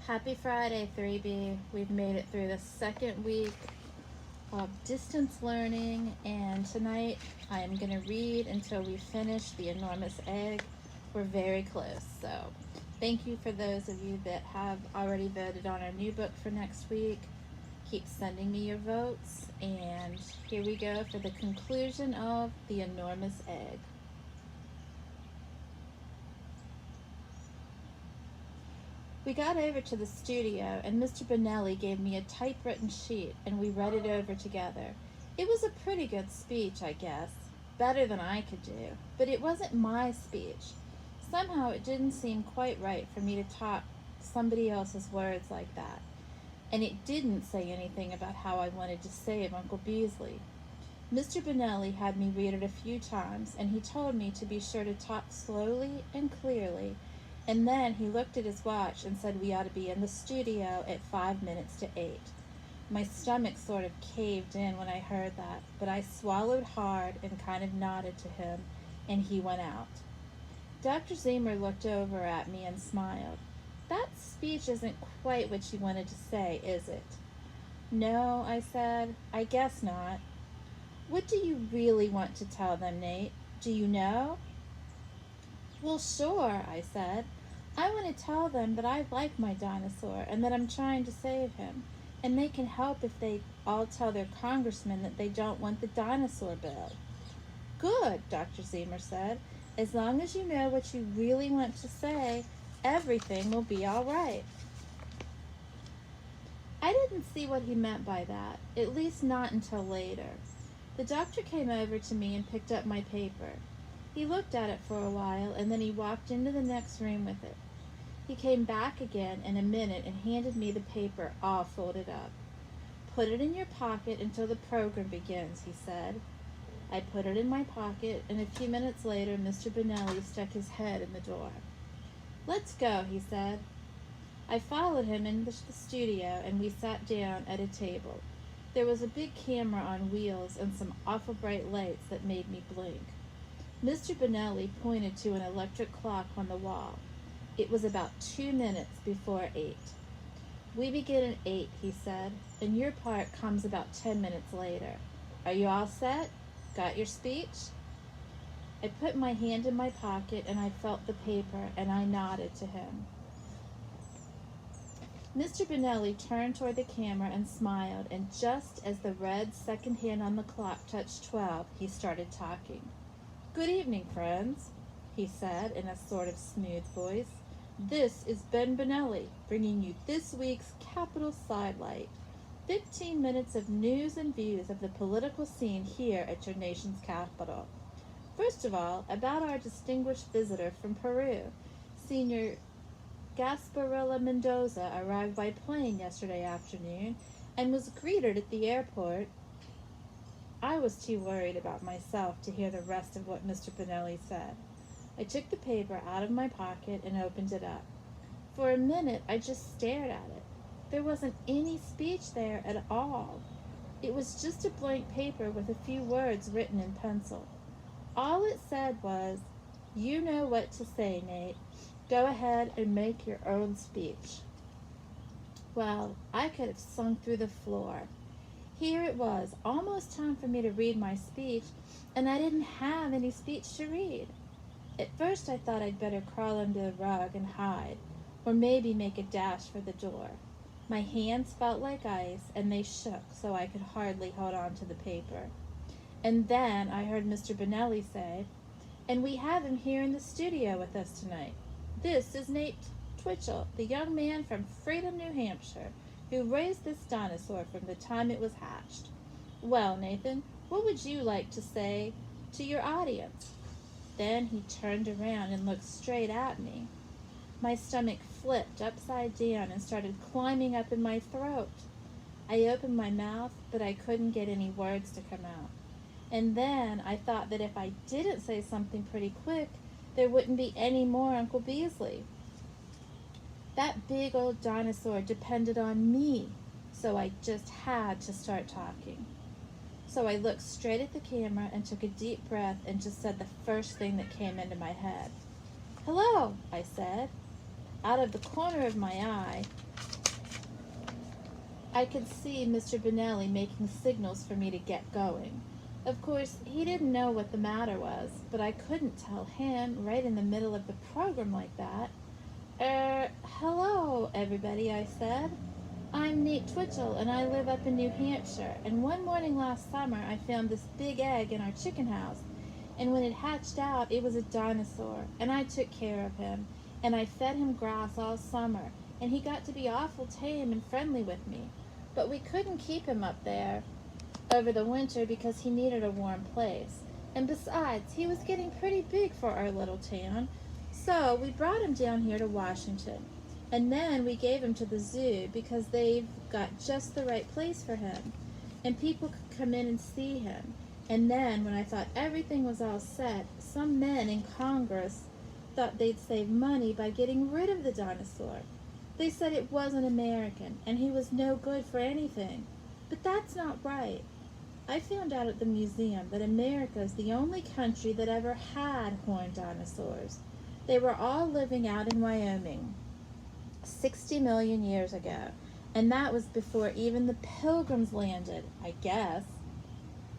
Happy Friday, 3B. We've made it through the second week of distance learning, and tonight I am going to read until we finish The Enormous Egg. We're very close, so thank you for those of you that have already voted on our new book for next week. Keep sending me your votes, and here we go for the conclusion of The Enormous Egg. We got over to the studio, and Mr. Benelli gave me a typewritten sheet, and we read it over together. It was a pretty good speech, I guess. Better than I could do. But it wasn't my speech. Somehow it didn't seem quite right for me to talk somebody else's words like that. And it didn't say anything about how I wanted to save Uncle Beasley. Mr. Benelli had me read it a few times, and he told me to be sure to talk slowly and clearly. And then he looked at his watch and said we ought to be in the studio at 5 minutes to 8. My stomach sort of caved in when I heard that, but I swallowed hard and kind of nodded to him, and he went out. Dr. Zemer looked over at me and smiled. That speech isn't quite what you wanted to say, is it? No, I said. I guess not. What do you really want to tell them, Nate? Do you know? Well, sure, I said. I want to tell them that I like my dinosaur and that I'm trying to save him. And they can help if they all tell their congressman that they don't want the dinosaur bill. Good, Dr. Zemer said. As long as you know what you really want to say, everything will be all right. I didn't see what he meant by that, at least not until later. The doctor came over to me and picked up my paper. He looked at it for a while, and then he walked into the next room with it. He came back again in a minute and handed me the paper all folded up. Put it in your pocket until the program begins, he said. I put it in my pocket, and a few minutes later Mr. Benelli stuck his head in the door. Let's go, he said. I followed him into the studio, and we sat down at a table. There was a big camera on wheels and some awful bright lights that made me blink. Mr. Benelli pointed to an electric clock on the wall. It was about 2 minutes before 8. We begin at 8, he said, and your part comes about 10 minutes later. Are you all set? Got your speech? I put my hand in my pocket and I felt the paper and I nodded to him. Mr. Benelli turned toward the camera and smiled, and just as the red second hand on the clock touched 12, he started talking. Good evening, friends, he said in a sort of smooth voice. This is Ben Benelli, bringing you this week's Capitol Sidelight. 15 minutes of news and views of the political scene here at your nation's capital. First of all, about our distinguished visitor from Peru. Senior Gasparilla Mendoza arrived by plane yesterday afternoon and was greeted at the airport. I was too worried about myself to hear the rest of what Mr. Benelli said. I took the paper out of my pocket and opened it up. For a minute, I just stared at it. There wasn't any speech there at all. It was just a blank paper with a few words written in pencil. All it said was, "You know what to say, Nate. Go ahead and make your own speech." Well, I could have sunk through the floor. Here it was, almost time for me to read my speech, and I didn't have any speech to read. At first I thought I'd better crawl under the rug and hide, or maybe make a dash for the door. My hands felt like ice, and they shook so I could hardly hold on to the paper. And then I heard Mr. Benelli say, "And we have him here in the studio with us tonight. This is Nate Twitchell, the young man from Freedom, New Hampshire, who raised this dinosaur from the time it was hatched. Well, Nathan, what would you like to say to your audience?" Then he turned around and looked straight at me. My stomach flipped upside down and started climbing up in my throat. I opened my mouth, but I couldn't get any words to come out. And then I thought that if I didn't say something pretty quick, there wouldn't be any more Uncle Beasley. That big old dinosaur depended on me, so I just had to start talking. So I looked straight at the camera and took a deep breath and just said the first thing that came into my head. "Hello," I said. Out of the corner of my eye, I could see Mr. Benelli making signals for me to get going. Of course, he didn't know what the matter was, but I couldn't tell him right in the middle of the program like that. Hello, everybody, I said. I'm Nate Twitchell, and I live up in New Hampshire, and one morning last summer I found this big egg in our chicken house, and when it hatched out, it was a dinosaur, and I took care of him, and I fed him grass all summer, and he got to be awful tame and friendly with me. But we couldn't keep him up there over the winter because he needed a warm place. And besides, he was getting pretty big for our little town. So we brought him down here to Washington. And then we gave him to the zoo because they've got just the right place for him. And people could come in and see him. And then, when I thought everything was all set, some men in Congress thought they'd save money by getting rid of the dinosaur. They said it wasn't American, and he was no good for anything. But that's not right. I found out at the museum that America is the only country that ever had horned dinosaurs. They were all living out in Wyoming 60 million years ago, and that was before even the Pilgrims landed, I guess.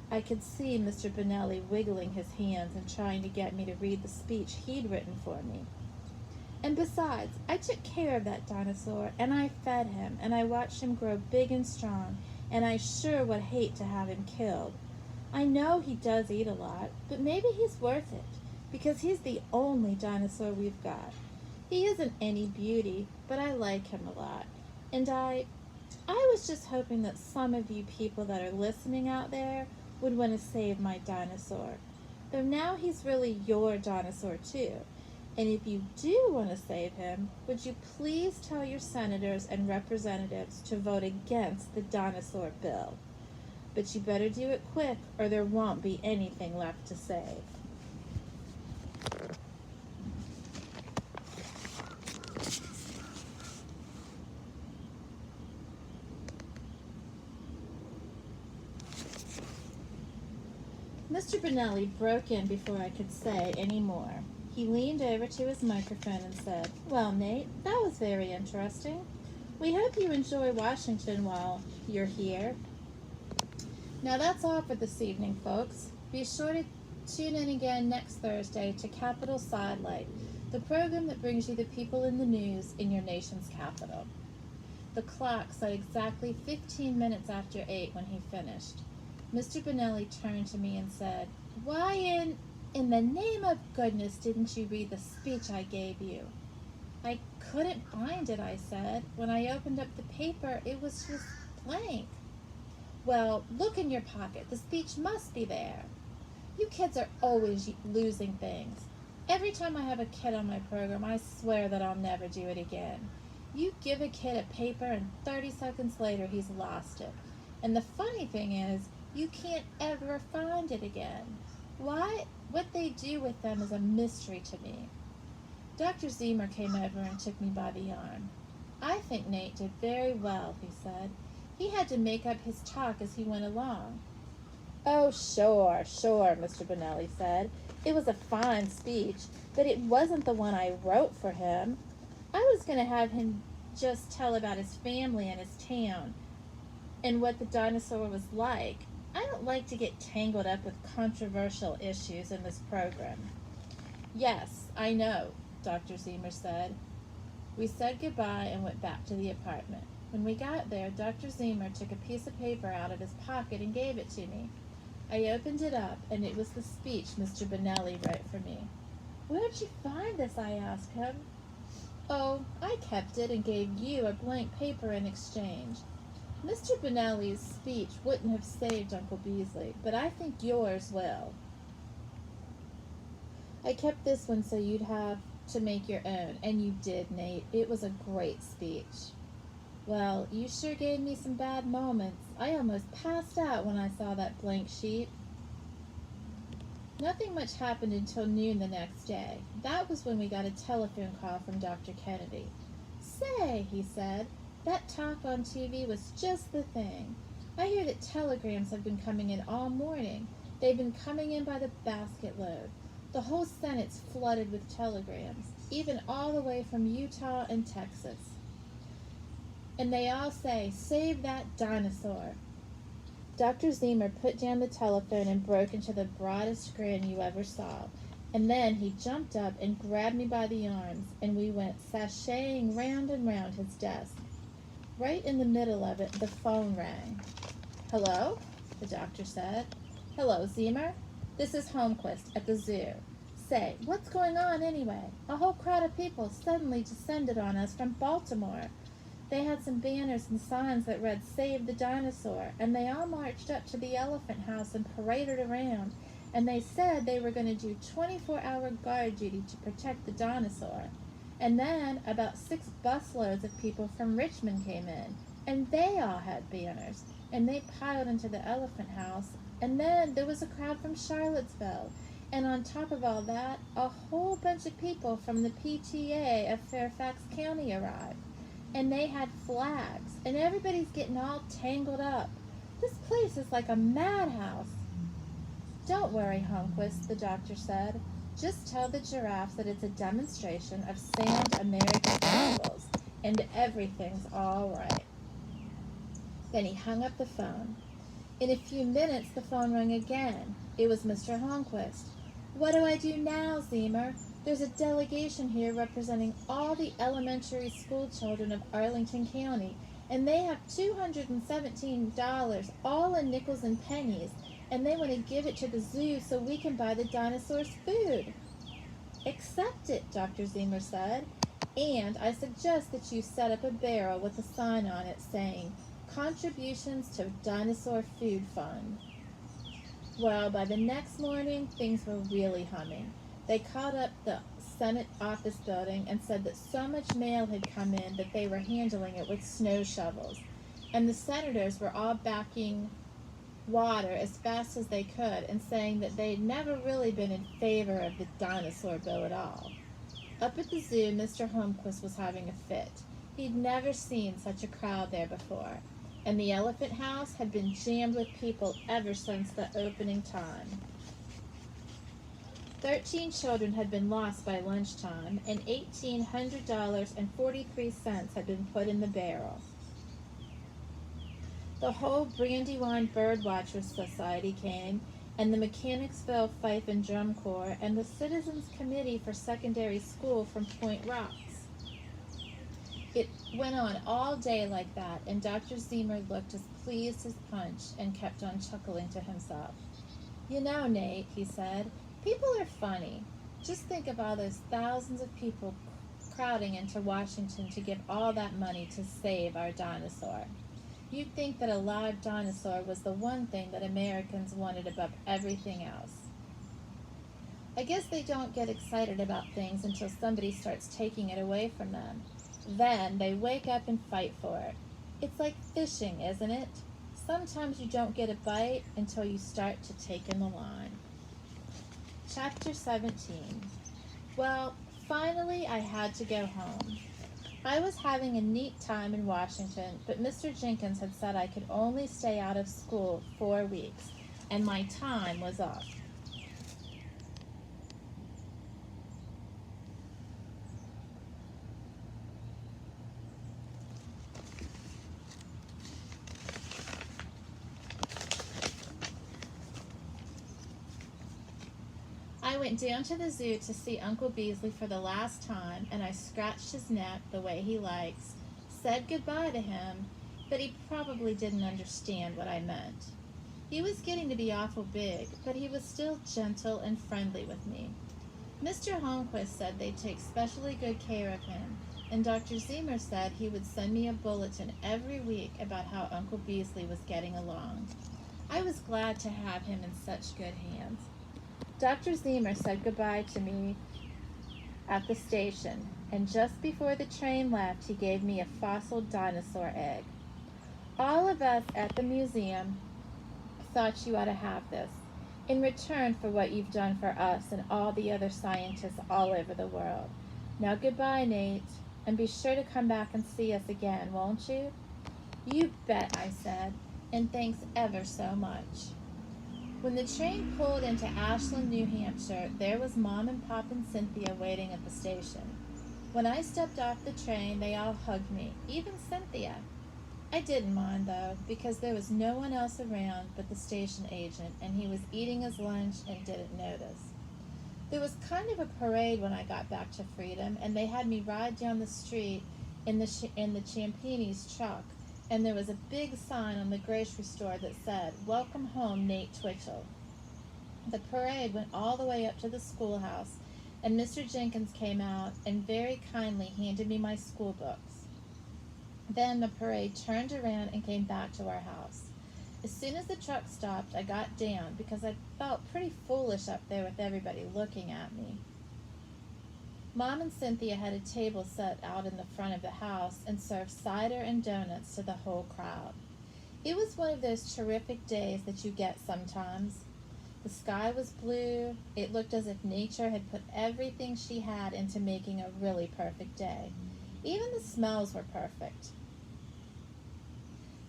I could see Mr. Benelli wiggling his hands and trying to get me to read the speech he'd written for me. And besides, I took care of that dinosaur, and I fed him, and I watched him grow big and strong, and I sure would hate to have him killed. I know he does eat a lot, but maybe he's worth it, because he's the only dinosaur we've got. He isn't any beauty, but I like him a lot. And I was just hoping that some of you people that are listening out there would want to save my dinosaur. Though now he's really your dinosaur too. And if you do want to save him, would you please tell your senators and representatives to vote against the dinosaur bill? But you better do it quick, or there won't be anything left to save. Mr. Benelli broke in before I could say any more. He leaned over to his microphone and said, "Well, Nate, that was very interesting. We hope you enjoy Washington while you're here. Now that's all for this evening, folks. Be sure to tune in again next Thursday to Capital Sidelight, the program that brings you the people in the news in your nation's capital." The clock said exactly 15 minutes after 8 when he finished. Mr. Benelli turned to me and said, "Why in the name of goodness didn't you read the speech I gave you?" "I couldn't find it," I said. "When I opened up the paper, it was just blank." "Well, look in your pocket. The speech must be there." You kids are always losing things. Every time I have a kid on my program, I swear that I'll never do it again. You give a kid a paper and 30 seconds later he's lost it. And the funny thing is, you can't ever find it again. What they do with them is a mystery to me. Dr. Zemer came over and took me by the arm. "I think Nate did very well," he said. "He had to make up his talk as he went along." "Oh, sure, Mr. Benelli said. "It was a fine speech, but it wasn't the one I wrote for him. I was going to have him just tell about his family and his town and what the dinosaur was like. I don't like to get tangled up with controversial issues in this program." "Yes, I know," Dr. Zemer said. We said goodbye and went back to the apartment. When we got there, Dr. Zemer took a piece of paper out of his pocket and gave it to me. I opened it up, and it was the speech Mr. Benelli wrote for me. "Where'd you find this?" I asked him. "Oh, I kept it and gave you a blank paper in exchange. Mr. Benelli's speech wouldn't have saved Uncle Beasley, but I think yours will. I kept this one so you'd have to make your own, and you did, Nate. It was a great speech." "Well, you sure gave me some bad moments. I almost passed out when I saw that blank sheet." Nothing much happened until noon the next day. That was when we got a telephone call from Dr. Kennedy. "Say," he said, "that talk on TV was just the thing. I hear that telegrams have been coming in all morning. They've been coming in by the basket load. The whole Senate's flooded with telegrams, even all the way from Utah and Texas. and they all say, "Save that dinosaur." Dr. Zemer put down the telephone and broke into the broadest grin you ever saw. And then he jumped up and grabbed me by the arms, and we went sashaying round and round his desk. Right in the middle of it, the phone rang. "Hello?" the doctor said. "Hello, Zemer. This is Holmquist at the zoo. Say, what's going on anyway? A whole crowd of people suddenly descended on us from Baltimore. They had some banners and signs that read, 'Save the Dinosaur,' and they all marched up to the elephant house and paraded around, and they said they were going to do 24-hour guard duty to protect the dinosaur. And then about 6 busloads of people from Richmond came in, and they all had banners, and they piled into the elephant house, and then there was a crowd from Charlottesville, and on top of all that, a whole bunch of people from the PTA of Fairfax County arrived. And they had flags, and everybody's getting all tangled up. This place is like a madhouse." "Don't worry, Holmquist," the doctor said. "Just tell the giraffes that it's a demonstration of sound American principles, and everything's all right." Then he hung up the phone. In a few minutes, the phone rang again. It was Mr. Holmquist. "What do I do now, Zemer? There's a delegation here representing all the elementary school children of Arlington County, and they have $217, all in nickels and pennies, and they want to give it to the zoo so we can buy the dinosaurs' food." "Accept it," Dr. Zemer said, "and I suggest that you set up a barrel with a sign on it saying, 'Contributions to Dinosaur Food Fund.'" Well, by the next morning, things were really humming. They called up the Senate office building and said that so much mail had come in that they were handling it with snow shovels. And the senators were all backing water as fast as they could and saying that they'd never really been in favor of the dinosaur bill at all. Up at the zoo, Mr. Holmquist was having a fit. He'd never seen such a crowd there before, and the elephant house had been jammed with people ever since the opening time. 13 children had been lost by lunchtime, and $1,800.43 had been put in the barrel. The whole Brandywine Birdwatchers Society came, and the Mechanicsville Fife and Drum Corps, and the Citizens Committee for Secondary School from Point Rocks. It went on all day like that, and Dr. Zemer looked as pleased as Punch and kept on chuckling to himself. "You know, Nate," he said, "people are funny. Just think of all those thousands of people crowding into Washington to give all that money to save our dinosaur. You'd think that a live dinosaur was the one thing that Americans wanted above everything else. I guess they don't get excited about things until somebody starts taking it away from them. Then they wake up and fight for it. It's like fishing, isn't it? Sometimes you don't get a bite until you start to take in the line." Chapter 17. Well, finally I had to go home. I was having a neat time in Washington, but Mr. Jenkins had said I could only stay out of school 4 weeks, and my time was up. I went down to the zoo to see Uncle Beasley for the last time, and I scratched his neck the way he likes, said goodbye to him, but he probably didn't understand what I meant. He was getting to be awful big, but he was still gentle and friendly with me. Mr. Holmquist said they'd take specially good care of him, and Dr. Zemer said he would send me a bulletin every week about how Uncle Beasley was getting along. I was glad to have him in such good hands. Dr. Zemer said goodbye to me at the station, and just before the train left, he gave me a fossil dinosaur egg. "All of us at the museum thought you ought to have this, in return for what you've done for us and all the other scientists all over the world. Now goodbye, Nate, and be sure to come back and see us again, won't you?" "You bet," I said, "and thanks ever so much." When the train pulled into Ashland, New Hampshire, there was Mom and Pop and Cynthia waiting at the station. When I stepped off the train, they all hugged me, even Cynthia. I didn't mind, though, because there was no one else around but the station agent, and he was eating his lunch and didn't notice. There was kind of a parade when I got back to Freedom, and they had me ride down the street in the Champini's truck, and there was a big sign on the grocery store that said, "Welcome home, Nate Twitchell." The parade went all the way up to the schoolhouse, and Mr. Jenkins came out and very kindly handed me my school books. Then the parade turned around and came back to our house. As soon as the truck stopped, I got down because I felt pretty foolish up there with everybody looking at me. Mom and Cynthia had a table set out in the front of the house and served cider and donuts to the whole crowd. It was one of those terrific days that you get sometimes. The sky was blue. It looked as if nature had put everything she had into making a really perfect day. Even the smells were perfect.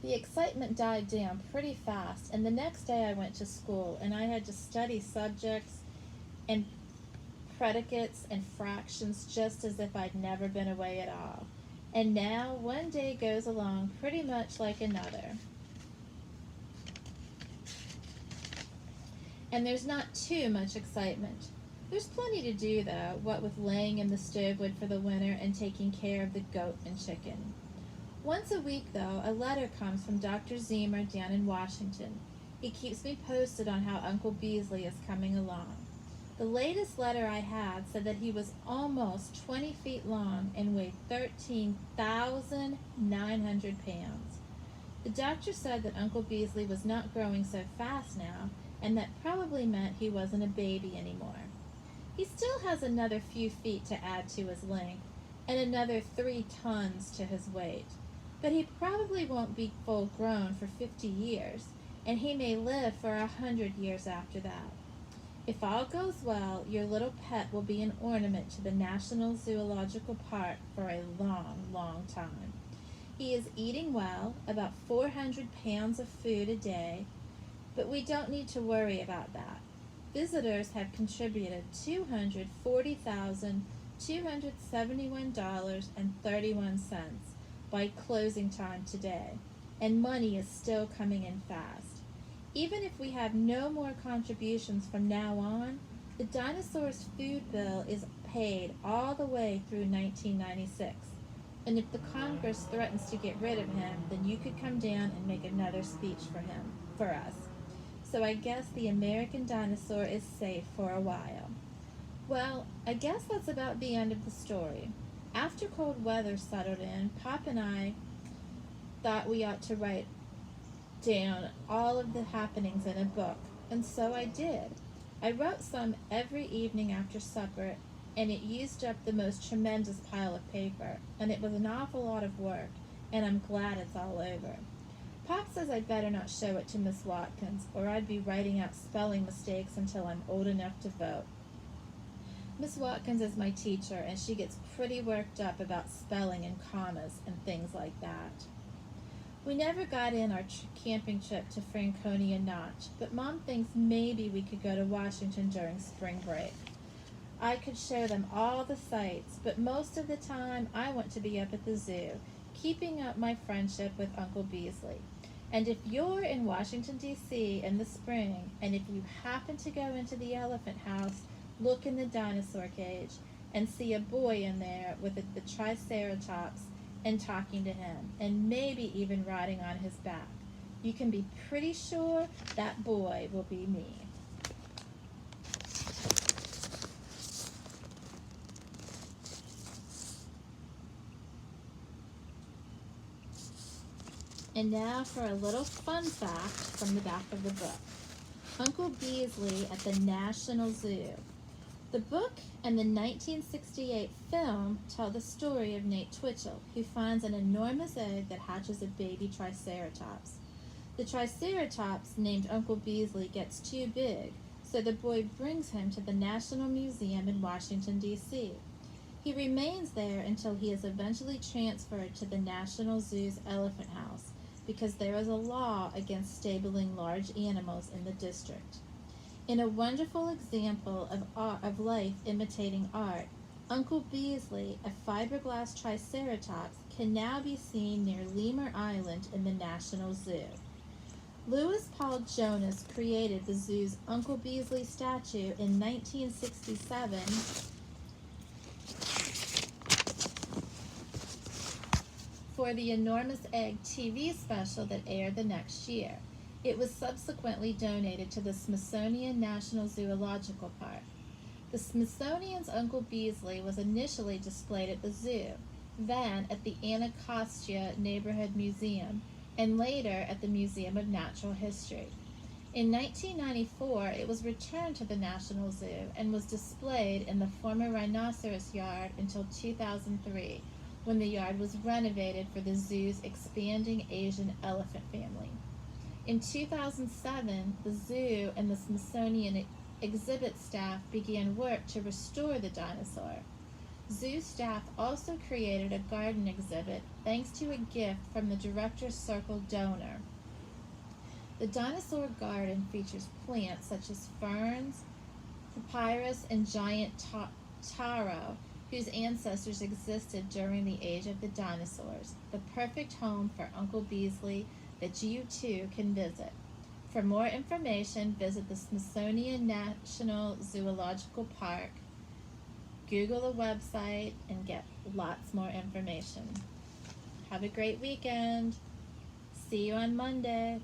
The excitement died down pretty fast, and the next day I went to school, and I had to study subjects and predicates and fractions just as if I'd never been away at all. And now one day goes along pretty much like another. And there's not too much excitement. There's plenty to do, though, what with laying in the stove wood for the winter and taking care of the goat and chicken. Once a week, though, a letter comes from Dr. Zemer down in Washington. He keeps me posted on how Uncle Beasley is coming along. The latest letter I had said that he was almost 20 feet long and weighed 13,900 pounds. The doctor said that Uncle Beasley was not growing so fast now, and that probably meant he wasn't a baby anymore. He still has another few feet to add to his length, and another 3 tons to his weight. But he probably won't be full grown for 50 years, and he may live for 100 years after that. If all goes well, your little pet will be an ornament to the National Zoological Park for a long, long time. He is eating well, about 400 pounds of food a day, but we don't need to worry about that. Visitors have contributed $240,271.31 by closing time today, and money is still coming in fast. Even if we have no more contributions from now on, the dinosaur's food bill is paid all the way through 1996. And if the Congress threatens to get rid of him, then you could come down and make another speech for us. So I guess the American dinosaur is safe for a while. Well, I guess that's about the end of the story. After cold weather settled in, Pop and I thought we ought to write down all of the happenings in a book, and so I did. I wrote some every evening after supper, and it used up the most tremendous pile of paper, and it was an awful lot of work, and I'm glad it's all over. Pop says I'd better not show it to Miss Watkins, or I'd be writing out spelling mistakes until I'm old enough to vote. Miss Watkins is my teacher, and she gets pretty worked up about spelling and commas and things like that. We never got in our camping trip to Franconia Notch, but Mom thinks maybe we could go to Washington during spring break. I could show them all the sights, but most of the time I want to be up at the zoo, keeping up my friendship with Uncle Beasley. And if you're in Washington, D.C. in the spring, and if you happen to go into the elephant house, look in the dinosaur cage, and see a boy in there with the Triceratops and talking to him, and maybe even riding on his back. You can be pretty sure that boy will be me. And now for a little fun fact from the back of the book. Uncle Beasley at the National Zoo. The book and the 1968 film tell the story of Nate Twitchell, who finds an enormous egg that hatches a baby Triceratops. The Triceratops, named Uncle Beasley, gets too big, so the boy brings him to the National Museum in Washington, D.C. He remains there until he is eventually transferred to the National Zoo's Elephant House, because there is a law against stabling large animals in the district. In a wonderful example of life imitating art, Uncle Beasley, a fiberglass triceratops, can now be seen near Lemur Island in the National Zoo. Louis Paul Jonas created the zoo's Uncle Beasley statue in 1967 for the Enormous Egg TV special that aired the next year. It was subsequently donated to the Smithsonian National Zoological Park. The Smithsonian's Uncle Beasley was initially displayed at the zoo, then at the Anacostia Neighborhood Museum, and later at the Museum of Natural History. In 1994, it was returned to the National Zoo and was displayed in the former rhinoceros yard until 2003, when the yard was renovated for the zoo's expanding Asian elephant family. In 2007, the zoo and the Smithsonian exhibit staff began work to restore the dinosaur. Zoo staff also created a garden exhibit thanks to a gift from the Director's Circle donor. The dinosaur garden features plants such as ferns, papyrus, and giant taro, whose ancestors existed during the age of the dinosaurs, the perfect home for Uncle Beasley that you too can visit. For more information, visit the Smithsonian National Zoological Park, Google the website, and get lots more information. Have a great weekend. See you on Monday.